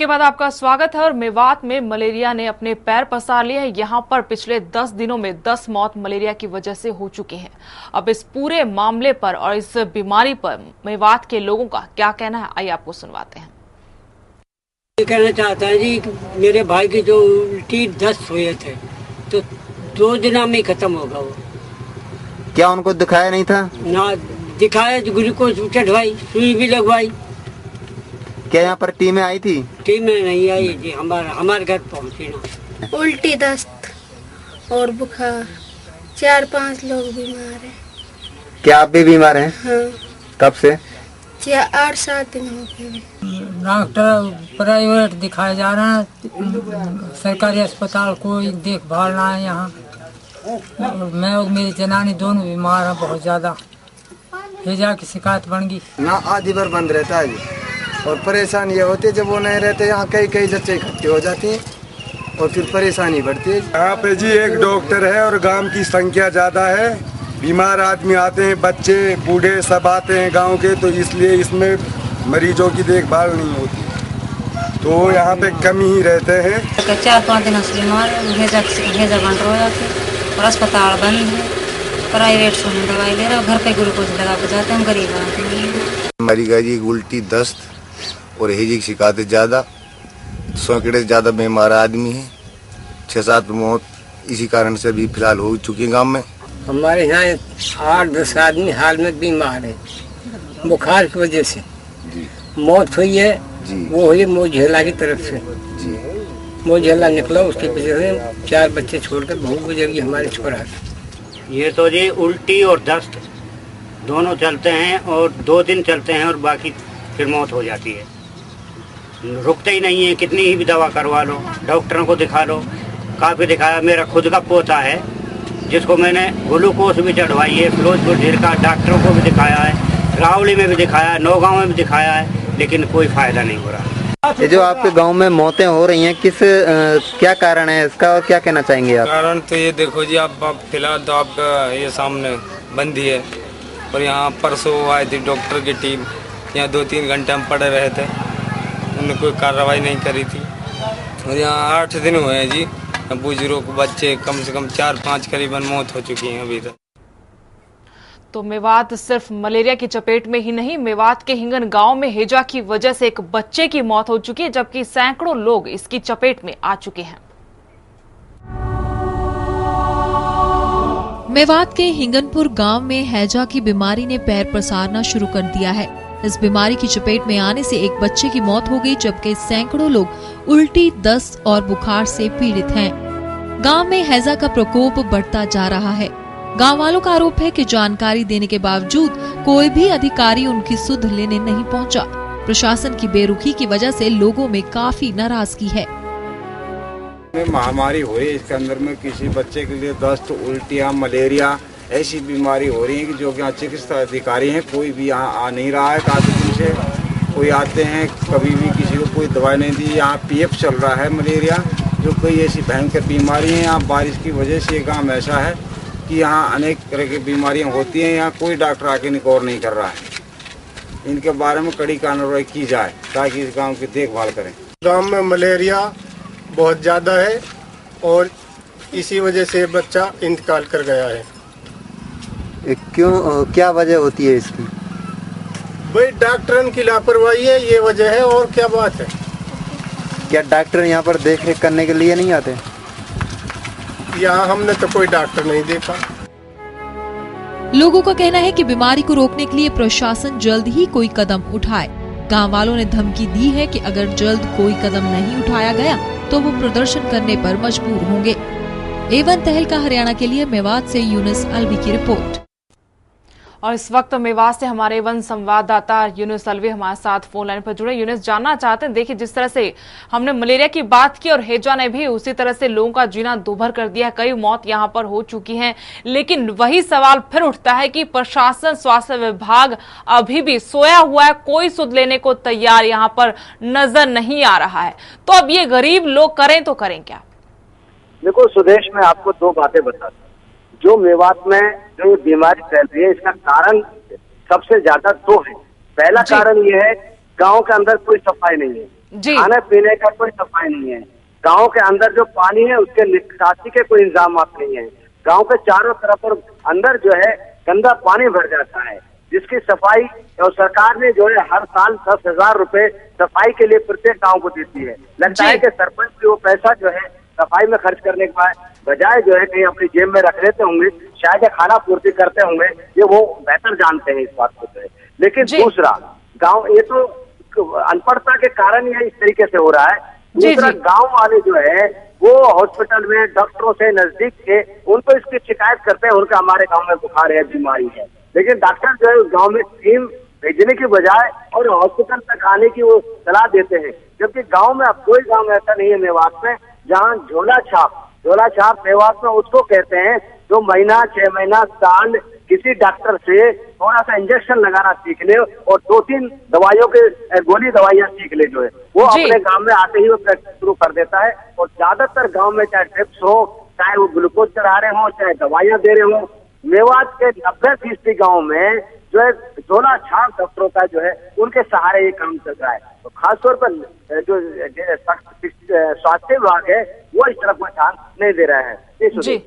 के बाद आपका स्वागत है। और मेवात में मलेरिया ने अपने पैर पसार लिए हैं। यहाँ पर पिछले 10 दिनों में 10 मौत मलेरिया की वजह से हो चुकी हैं। अब इस पूरे मामले पर और इस बीमारी पर मेवात के लोगों का क्या कहना है, आइए आपको सुनवाते हैं। ये कहना चाहता है जी, मेरे भाई की जो उल्टी दस्त हुए थे तो 2 दिन में खत्म होगा। वो क्या उनको दिखाया नहीं था? ना दिखाया, ग्लूकोज चढ़वाई, सुई भी लगवाई। क्या यहाँ पर टीमें आई थी? टीमें नहीं आई जी, हमारे घर पहुँची ना। उल्टी दस्त और बुखार, 4-5 लोग बीमार हैं। क्या आप भी बीमार हैं? हाँ। कब से? 8-7 दिन हो गए। डॉक्टर प्राइवेट दिखाए जा रहे हैं, सरकारी अस्पताल कोई देखभाल ना है यहाँ। मैं और मेरी जनानी दोनों बीमार हैं बहुत ज्यादा। हैजा की शिकायत बन गई ना, आधी बार बंद रहता है जी। और परेशानी ये होती है जब वो नहीं रहते, यहाँ कई जच्चे इकट्ठे हो जाती हैं और फिर परेशानी बढ़ती है। यहाँ पे जी एक डॉक्टर है और गांव की संख्या ज़्यादा है। बीमार आदमी आते हैं, बच्चे बूढ़े सब आते हैं गांव के, तो इसलिए इसमें मरीजों की देखभाल नहीं होती, तो यहाँ पे कम ही रहते हैं। 4-5 दिन से बीमार हैजा बन रहा है और अस्पताल बंद है। प्राइवेट से हम दवाई ले रहे हैं, घर पे ग्लूकोज लगा के जाते हैं, गरीब आदमी हैं। मरीगा जी उल्टी दस्त और हेजी की शिकायतें ज़्यादा, 100 से ज़्यादा बीमार आदमी हैं। 6-7 मौत इसी कारण से अभी फिलहाल हो चुकी है गांव में। हमारे यहाँ 8-10 आदमी हाल में बीमार है, बुखार की वजह से मौत हुई है जी। वो हुई मोझेला की तरफ से जी, मोझेला निकला, उसकी वजह से 4 बच्चे छोड़कर बहू गुजर गई हमारे छोरा। ये तो जी उल्टी और दस्त दोनों चलते हैं और 2 दिन चलते हैं और बाकी फिर मौत हो जाती है। रुकते ही नहीं है, कितनी ही भी दवा करवा लो, डॉक्टरों को दिखा लो। काफ़ी दिखाया, मेरा खुद का पोता है जिसको मैंने ग्लूकोज भी चढ़वाई है, फिरोजपुर झीरका डॉक्टरों को भी दिखाया है, रावली में भी दिखाया, नौगांव में भी दिखाया है, लेकिन कोई फायदा नहीं हो रहा। ये जो आपके गांव में मौतें हो रही हैं, क्या कारण है इसका और क्या कहना चाहेंगे आप? कारण तो ये देखो जी, आप फिलहाल तो आपका ये सामने बंदी है और यहाँ परसों आई थी डॉक्टर की टीम, यहाँ 2-3 घंटे हम पड़े रहे थे, उन्होंने कोई कार्रवाई नहीं करी थी। और यहाँ 8 दिन हुए हैं जी, बुजुर्ग बच्चे कम से कम 4-5 करीबन मौत हो चुकी हैं अभी तक। तो मेवात सिर्फ मलेरिया की चपेट में ही नहीं, मेवात के हिंगन गांव में हैजा की वजह से एक बच्चे की मौत हो चुकी है, जबकि सैकड़ों लोग इसकी चपेट में आ चुके हैं। मेवात के हिंगनपुर गांव में हैजा की बीमारी ने पैर पसारना शुरू कर दिया है। इस बीमारी की चपेट में आने से एक बच्चे की मौत हो गई, जबकि सैकड़ों लोग उल्टी, दस्त और बुखार से पीड़ित हैं। गांव में हैजा का प्रकोप बढ़ता जा रहा है। गांव वालों का आरोप है कि जानकारी देने के बावजूद कोई भी अधिकारी उनकी सुध लेने नहीं पहुंचा। प्रशासन की बेरुखी की वजह से लोगों में काफी नाराजगी है। महामारी हो रही है, इसके अंदर में किसी बच्चे के लिए दस्त, उल्टियाँ, मलेरिया ऐसी बीमारी हो रही है कि जो कि यहाँ चिकित्सा अधिकारी हैं कोई भी यहाँ आ नहीं रहा है। काफी दिन से कोई आते हैं, कभी भी किसी को कोई दवाई नहीं दी। यहाँ PF चल रहा है मलेरिया, जो कोई ऐसी भयंकर बीमारी है। यहाँ बारिश की वजह से ये गाँव ऐसा है कि यहाँ अनेक तरह की बीमारियाँ होती हैं। यहाँ कोई डॉक्टर आके गौर नहीं कर रहा है। इनके बारे में कड़ी कार्रवाई की जाए ताकि इस गाँव की देखभाल करें। गाँव में मलेरिया बहुत ज़्यादा है और इसी वजह से बच्चा इंतकाल कर गया है। क्यों, क्या वजह होती है इसकी? भाई डॉक्टरों की लापरवाही है, ये वजह है, और क्या बात है। क्या डॉक्टर यहाँ पर देख रेख करने के लिए नहीं आते? यहाँ हमने तो कोई डॉक्टर नहीं देखा। लोगों का कहना है कि बीमारी को रोकने के लिए प्रशासन जल्द ही कोई कदम उठाए। गांव वालों ने धमकी दी है कि अगर जल्द कोई कदम नहीं उठाया गया तो वो प्रदर्शन करने पर मजबूर होंगे। A1 तहलका हरियाणा के लिए मेवात से यूनुस अलवी की रिपोर्ट। और इस वक्त मेवात से हमारे वन संवाददाता यूनुस अलवी हमारे साथ फोन लाइन पर जुड़े। यूनुस, जानना चाहते हैं, देखिए जिस तरह से हमने मलेरिया की बात की और हैजा ने भी उसी तरह से लोगों का जीना दूभर कर दिया, कई मौत यहां पर हो चुकी हैं, लेकिन वही सवाल फिर उठता है कि प्रशासन, स्वास्थ्य विभाग अभी भी सोया हुआ है, कोई सुध लेने को तैयार यहां पर नजर नहीं आ रहा है। तो अब ये गरीब लोग करें तो करें क्या? देखो सुदेश, मैं आपको 2 बातें बताता हूँ। जो मेवात में जो बीमारी फैल रही है, इसका कारण सबसे ज्यादा 2 है। पहला कारण ये है, गांव के अंदर कोई सफाई नहीं है। खाने पीने का कोई सफाई नहीं है। गांव के अंदर जो पानी है उसके निकासी के कोई इंतजाम नहीं है। गांव के चारों तरफ और अंदर जो है गंदा पानी भर जाता है, जिसकी सफाई और सरकार ने जो है हर साल 10,000 रुपए सफाई के लिए प्रत्येक गांव को देती है। लगता है कि सरपंच भी वो पैसा जो है सफाई में खर्च करने के बजाय जो है कहीं अपनी जेब में रख लेते होंगे, शायद खाना पूर्ति करते होंगे, ये वो बेहतर जानते हैं इस बात को जो है। लेकिन दूसरा गांव, ये तो अनपढ़ता के कारण यह इस तरीके से हो रहा है। दूसरा गांव वाले जो है वो हॉस्पिटल में डॉक्टरों से नजदीक के उनको इसकी शिकायत करते हैं, उनका हमारे गांव में बुखार है, बीमारी है, लेकिन डॉक्टर जो है उस गांव में टीम भेजने की बजाय और हॉस्पिटल तक आने की वो सलाह देते हैं। जबकि गांव में अब कोई गांव ऐसा नहीं है मेवात में जहां झोला छाप मेवात में उसको कहते हैं जो महीना 6 महीना साल किसी डॉक्टर से थोड़ा सा इंजेक्शन लगाना सीख ले और 2-3 दवाइयों के गोली दवाइयां सीख ले, जो है वो अपने गांव में आते ही वो प्रैक्टिस शुरू कर देता है। और ज्यादातर गांव में चाहे ड्रिप्स हो, चाहे वो ग्लूकोज चढ़ा रहे हो, चाहे दवाइयां दे रहे हो, मेवात के 90% गाँव में जो है झोला छाप डॉक्टरों का जो है उनके सहारे ये काम चल रहा है। तो खासतौर पर जो स्वास्थ्य विभाग है वो इस तरफ कोई ध्यान नहीं दे रहा है।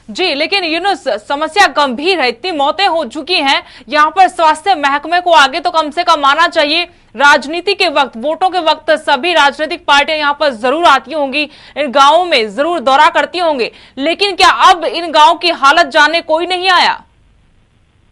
जी, लेकिन यूनुस समस्या गंभीर है, इतनी मौतें हो चुकी हैं, यहाँ पर स्वास्थ्य महकमे को आगे तो कम से कम आना चाहिए। राजनीति के वक्त, वोटों के वक्त सभी राजनीतिक पार्टियां यहाँ पर जरूर आती होंगी, इन गांवों में जरूर दौरा करती होंगे, लेकिन क्या अब इन गांव की हालत जानने कोई नहीं आया?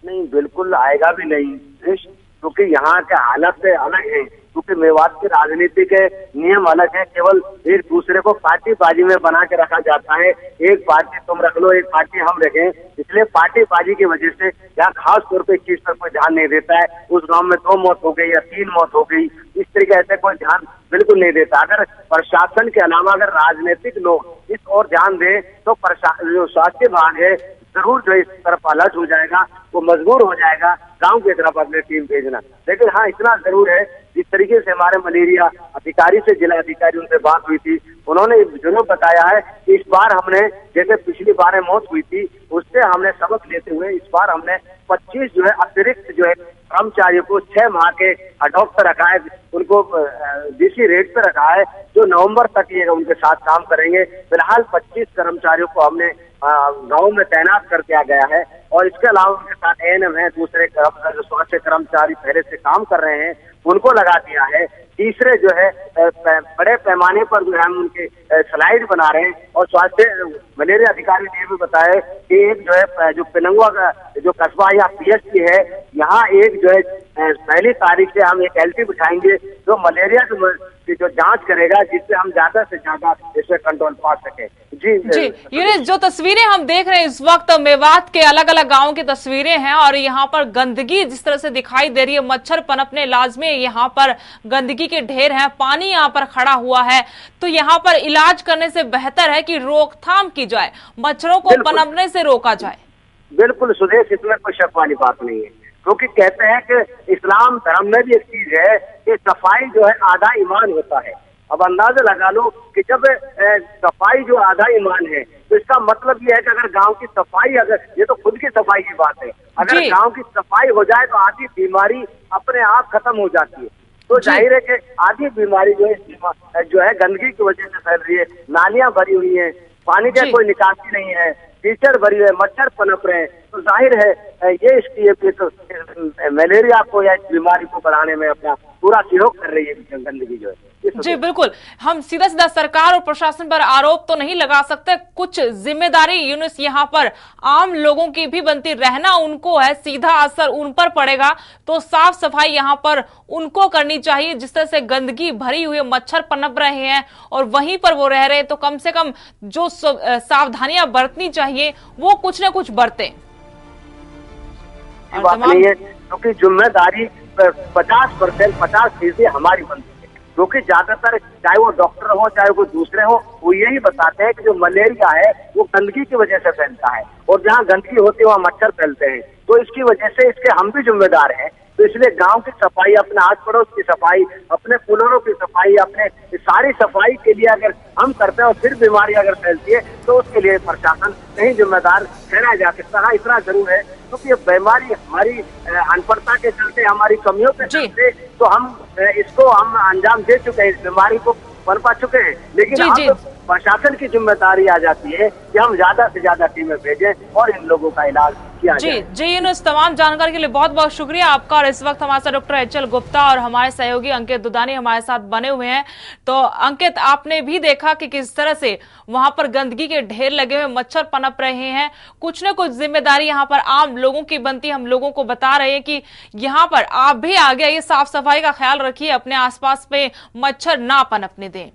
नहीं, बिल्कुल आएगा भी नहीं, क्योंकि यहाँ के हालत अलग है, क्योंकि मेवात की राजनीति के नियम अलग है। केवल एक दूसरे को पार्टीबाजी में बना के रखा जाता है, एक पार्टी तुम रख लो, एक पार्टी हम रखें, इसलिए पार्टीबाजी की वजह से यहाँ खास तौर पे इस चीज पर कोई ध्यान नहीं देता है। उस गांव में 2 मौत हो गई या 3 मौत हो गई, इस तरीके से कोई ध्यान बिल्कुल नहीं देता। अगर प्रशासन के अलावा अगर राजनीतिक लोग इस ओर ध्यान दें तो जो स्वास्थ्य विभाग है जरूर जो इस तरफ अलर्ट हो जाएगा, वो मजबूर हो जाएगा गांव की तरफ अपनी टीम भेजना। लेकिन हाँ, इतना जरूर है, जिस तरीके से हमारे मलेरिया अधिकारी से जिला अधिकारी उनसे बात हुई थी, उन्होंने जरूर बताया है कि इस बार हमने, जैसे पिछली बार मौत हुई थी उससे हमने सबक लेते हुए इस बार हमने 25 जो है अतिरिक्त जो है कर्मचारियों को 6 माह के अडॉप्ट पर रखा है, उनको डीसी रेट पे रखा है, जो नवंबर तक ये उनके साथ काम करेंगे। फिलहाल 25 कर्मचारियों को हमने गांव में तैनात कर दिया गया है और इसके अलावा उनके साथ एएनएम है, दूसरे जो स्वास्थ्य कर्मचारी पहले से काम कर रहे हैं उनको लगा दिया है। तीसरे जो है बड़े पैमाने पर जो है हम उनके स्लाइड बना रहे हैं। और स्वास्थ्य मलेरिया अधिकारी ने ये भी बताया कि एक जो है जो पिलंगवा का जो कस्बा या पीएचसी है, यहाँ एक जो है 1 तारीख से हम एक एलटी बिठाएंगे जो मलेरिया की जो जांच करेगा, जिससे हम ज्यादा से ज्यादा इसमें कंट्रोल पा सके। जी, ये जो तस्वीरें हम देख रहे हैं इस वक्त मेवात के अलग अलग गांवों की तस्वीरें हैं और यहाँ पर गंदगी जिस तरह से दिखाई दे रही है, मच्छर पनपने लाजमी, यहाँ पर गंदगी के ढेर हैं, पानी यहाँ पर खड़ा हुआ है, तो यहाँ पर इलाज करने से बेहतर है कि रोकथाम की जाए, मच्छरों को पनपने से रोका जाए। बिल्कुल सुदेश, इसमें कोई शक वाली बात नहीं है, क्योंकि कहते हैं कि इस्लाम धर्म में भी एक चीज है कि सफाई जो है आधा ईमान होता है। अब अंदाजा लगा लो कि जब सफाई जो आधा ईमान है, तो इसका मतलब ये है कि अगर गांव की सफाई, अगर ये तो खुद की सफाई की बात है, अगर गांव की सफाई हो जाए तो आधी बीमारी अपने आप खत्म हो जाती है। तो जाहिर है कि आधी बीमारी जो है गंदगी की वजह से फैल रही है। नालियां भरी हुई हैं, पानी का कोई निकासी नहीं है, कीचड़ भरी है, मच्छर पनप रहे हैं, तो जाहिर है ये इसकी तो मलेरिया को या इस बीमारी को बढ़ाने में अपना पूरा सहयोग कर रही है गंदगी जो है। जी बिल्कुल, हम सीधा सीधा सरकार और प्रशासन पर आरोप तो नहीं लगा सकते, कुछ जिम्मेदारी यूनुस यहाँ पर आम लोगों की भी बनती, रहना उनको है, सीधा असर उन पर पड़ेगा, तो साफ सफाई यहाँ पर उनको करनी चाहिए। जिस तरह से गंदगी भरी हुई, मच्छर पनप रहे हैं और वहीं पर वो रह रहे हैं, तो कम से कम जो सावधानियां बरतनी चाहिए वो कुछ न कुछ बरतें। बात नहीं है, क्योंकि जिम्मेदारी 50% हमारी बनती है, क्योंकि ज्यादातर चाहे वो डॉक्टर हो चाहे वो दूसरे हो, वो यही बताते हैं कि जो मलेरिया है वो गंदगी की वजह से फैलता है और जहाँ गंदगी होती है वहाँ मच्छर फैलते हैं, तो इसकी वजह से इसके हम भी जिम्मेदार हैं। तो इसलिए गांव की सफाई, अपने आस पड़ोस की सफाई, अपने कूलरों की सफाई, अपने सारी सफाई के लिए अगर हम करते हैं और फिर बीमारी अगर फैलती है तो उसके लिए प्रशासन नहीं जिम्मेदार ठहराया जा सकता है। इतना जरूर है क्योंकि ये बीमारी हमारी अनपढ़ता के चलते, हमारी कमियों के चलते तो हम इसको अंजाम दे चुके हैं, इस बीमारी को पनपा चुके हैं। लेकिन अब प्रशासन की जिम्मेदारी आ जाती है कि हम ज्यादा से ज्यादा टीमें भेजें और इन लोगों का इलाज किया जाए। जी यूनुस, तमाम जानकारी के लिए बहुत बहुत शुक्रिया आपका। और इस वक्त हमारे साथ डॉक्टर एचएल गुप्ता और हमारे सहयोगी अंकित दुदानी हमारे साथ बने हुए हैं। तो अंकित, आपने भी देखा कि किस तरह से वहां पर गंदगी के ढेर लगे हुए, मच्छर पनप रहे हैं। कुछ न कुछ जिम्मेदारी यहाँ पर आम लोगों की बनती है। हम लोगों को बता रहे हैं कि यहाँ पर आप भी आगे आइए, साफ सफाई का ख्याल रखिए, अपने आसपास पे मच्छर ना पनपने दें।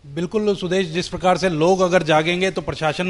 बिल्कुल सुदेश, जिस प्रकार से लोग अगर जागेंगे तो प्रशासन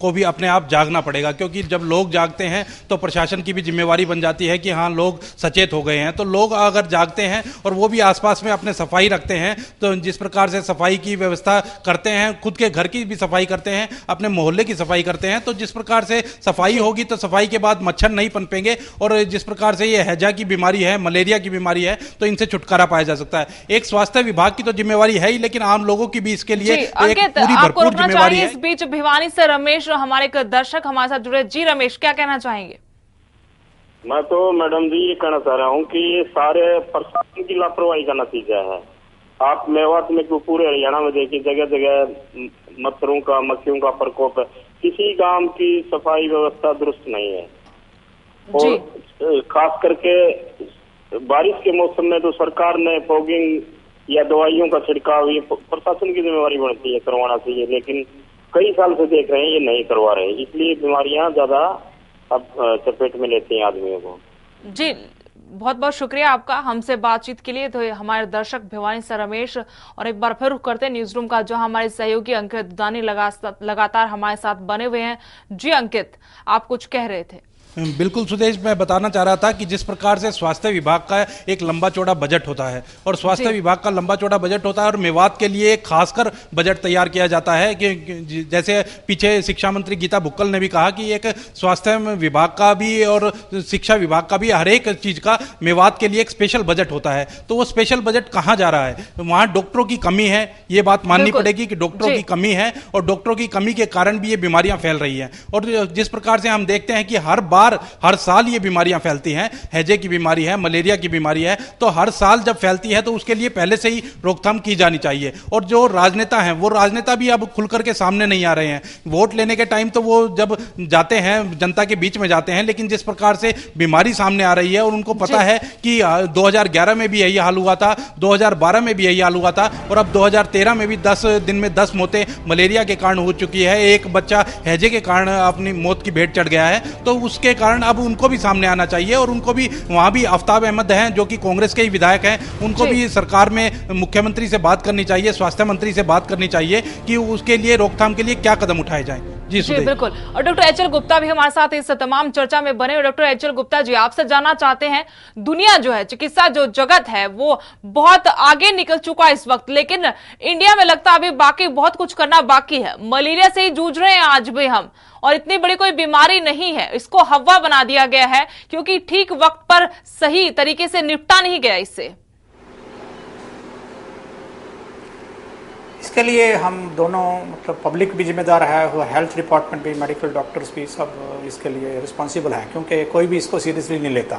को भी अपने आप जागना पड़ेगा, क्योंकि जब लोग जागते हैं तो प्रशासन की भी जिम्मेवारी बन जाती है कि हाँ लोग सचेत हो गए हैं। तो लोग अगर जागते हैं और वो भी आसपास में अपने सफाई रखते हैं, तो जिस प्रकार से सफाई की व्यवस्था करते हैं, खुद के घर की भी सफाई करते हैं, अपने मोहल्ले की सफाई करते हैं, तो जिस प्रकार से सफाई होगी तो सफाई के बाद मच्छर नहीं पनपेंगे। और जिस प्रकार से ये हैजा की बीमारी है, मलेरिया की बीमारी है, तो इनसे छुटकारा पाया जा सकता है। एक स्वास्थ्य विभाग की तो जिम्मेवारी है ही, लेकिन आम लोगों की भी इसके लिए अंकित, आपको रोकना चाहिए। इस बीच भिवानी से रमेश, हमारे एक दर्शक हमारे साथ जुड़े। जी रमेश, क्या कहना चाहेंगे? मैं तो मैडम जी ये कहना चाह रहा हूँ कि ये सारे प्रशासन की लापरवाही का नतीजा है। आप मेवात में क्यों, पूरे हरियाणा में देखिए, जगह जगह मच्छरों का, मक्खियों का प्रकोप है। किसी गांव की सफाई व्यवस्था दुरुस्त नहीं है। और खास करके बारिश के मौसम में तो सरकार ने फॉगिंग या दवाइयों का छिड़काव ये प्रशासन की जिम्मेवारी बनती है, करवाना चाहिए। लेकिन कई साल से देख रहे हैं ये नहीं करवा रहे, इसलिए बीमारियां ज्यादा अब चपेट में लेती हैं आदमियों को। जी बहुत बहुत शुक्रिया आपका हमसे बातचीत के लिए। तो हमारे दर्शक भिवानी से रमेश, और एक बार फिर रुख करते हैं न्यूज रूम का, जो हमारे सहयोगी अंकित दुदानी लगातार हमारे साथ बने हुए हैं। जी अंकित, आप कुछ कह रहे थे? बिल्कुल सुदेश, मैं बताना चाह रहा था कि जिस प्रकार से स्वास्थ्य विभाग का एक लंबा चौड़ा बजट होता है और स्वास्थ्य विभाग का लंबा चौड़ा बजट होता है और मेवात के लिए खासकर बजट तैयार किया जाता है कि जैसे पीछे शिक्षा मंत्री गीता बुक्कल ने भी कहा कि एक स्वास्थ्य विभाग का भी और शिक्षा विभाग का भी हर एक चीज का मेवात के लिए एक स्पेशल बजट होता है। तो वो स्पेशल बजट कहाँ जा रहा है? वहाँ डॉक्टरों की कमी है, ये बात माननी पड़ेगी कि डॉक्टरों की कमी है, और डॉक्टरों की कमी के कारण भी ये बीमारियां फैल रही हैं। और जिस प्रकार से हम देखते हैं कि हर साल ये बीमारियां फैलती हैं, हैजे की बीमारी है, मलेरिया की बीमारी है, तो हर साल जब फैलती है तो उसके लिए पहले से ही रोकथाम की जानी चाहिए। और जो राजनेता हैं वो राजनेता भी अब खुलकर के सामने नहीं आ रहे हैं। वोट लेने के टाइम तो वो जब जाते हैं जनता के बीच में जाते हैं, लेकिन जिस प्रकार से बीमारी सामने आ रही है और उनको पता है कि 2011 में भी यही हाल हुआ था, 2012 में भी यही हाल हुआ था, और अब 2013 में भी 10 दिन में 10 मौतें मलेरिया के कारण हो चुकी है। एक बच्चा हैजे के कारण अपनी मौत की भेंट चढ़ गया है। तो उसके कारण अब उनको भी सामने आना चाहिए, और उनको भी, वहां भी आफ्ताब अहमद हैं जो कि कांग्रेस के ही विधायक हैं, उनको भी सरकार में मुख्यमंत्री से बात करनी चाहिए, स्वास्थ्य मंत्री से बात करनी चाहिए कि उसके लिए रोकथाम के लिए क्या कदम उठाए जाएं। जी बिल्कुल। और डॉक्टर एचएल गुप्ता भी हमारे साथ इस तमाम चर्चा में बने। डॉक्टर एचएल गुप्ता जी, आपसे जानना चाहते हैं, दुनिया जो है, चिकित्सा जो जगत है वो बहुत आगे निकल चुका है इस वक्त, लेकिन इंडिया में लगता है अभी बाकी बहुत कुछ करना बाकी है। मलेरिया से ही जूझ रहे हैं आज भी हम, और इतनी बड़ी कोई बीमारी नहीं है, इसको हवा बना दिया गया है क्योंकि ठीक वक्त पर सही तरीके से निपटा नहीं गया इससे। इसके लिए हम दोनों, मतलब पब्लिक भी जिम्मेदार है और हेल्थ डिपार्टमेंट भी, मेडिकल डॉक्टर्स भी, सब इसके लिए रिस्पॉन्सिबल हैं, क्योंकि कोई भी इसको सीरियसली नहीं लेता।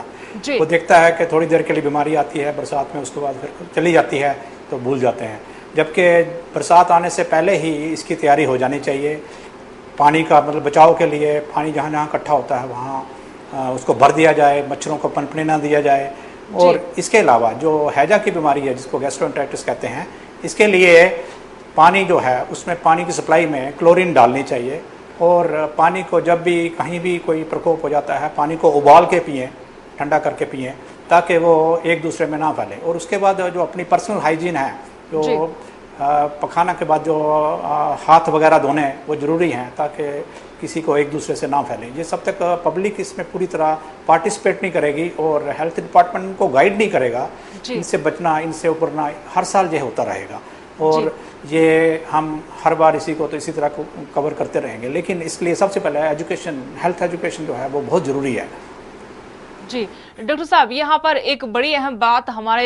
वो देखता है कि थोड़ी देर के लिए बीमारी आती है बरसात में, उसके बाद फिर चली जाती है तो भूल जाते हैं। जबकि बरसात आने से पहले ही इसकी तैयारी हो जानी चाहिए। पानी का मतलब बचाव के लिए पानी जहाँ जहाँ इकट्ठा होता है वहाँ उसको भर दिया जाए, मच्छरों को पनपने ना दिया जाए। और इसके अलावा जो हैजा की बीमारी है जिसको गैस्ट्रोएंटेराइटिस कहते हैं, इसके लिए पानी जो है उसमें पानी की सप्लाई में क्लोरीन डालनी चाहिए। और पानी को जब भी कहीं भी कोई प्रकोप हो जाता है, पानी को उबाल के पिएं, ठंडा करके पिएं, ताकि वो एक दूसरे में ना फैले। और उसके बाद जो अपनी पर्सनल हाइजीन है, जो पखाना के बाद जो हाथ वगैरह धोने वो ज़रूरी हैं, ताकि किसी को एक दूसरे से ना फैले। ये सब तक पब्लिक इसमें पूरी तरह पार्टिसिपेट नहीं करेगी और हेल्थ डिपार्टमेंट को गाइड नहीं करेगा, इनसे बचना, इनसे उबरना हर साल ये होता रहेगा। और ये हम हर बार इसी को तो इसी तरह को कवर करते रहेंगे। लेकिन इसलिए सबसे पहले एजुकेशन, हेल्थ एजुकेशन जो है वो बहुत ज़रूरी है। जी डॉक्टर साहब, यहाँ पर एक बड़ी अहम बात हमारे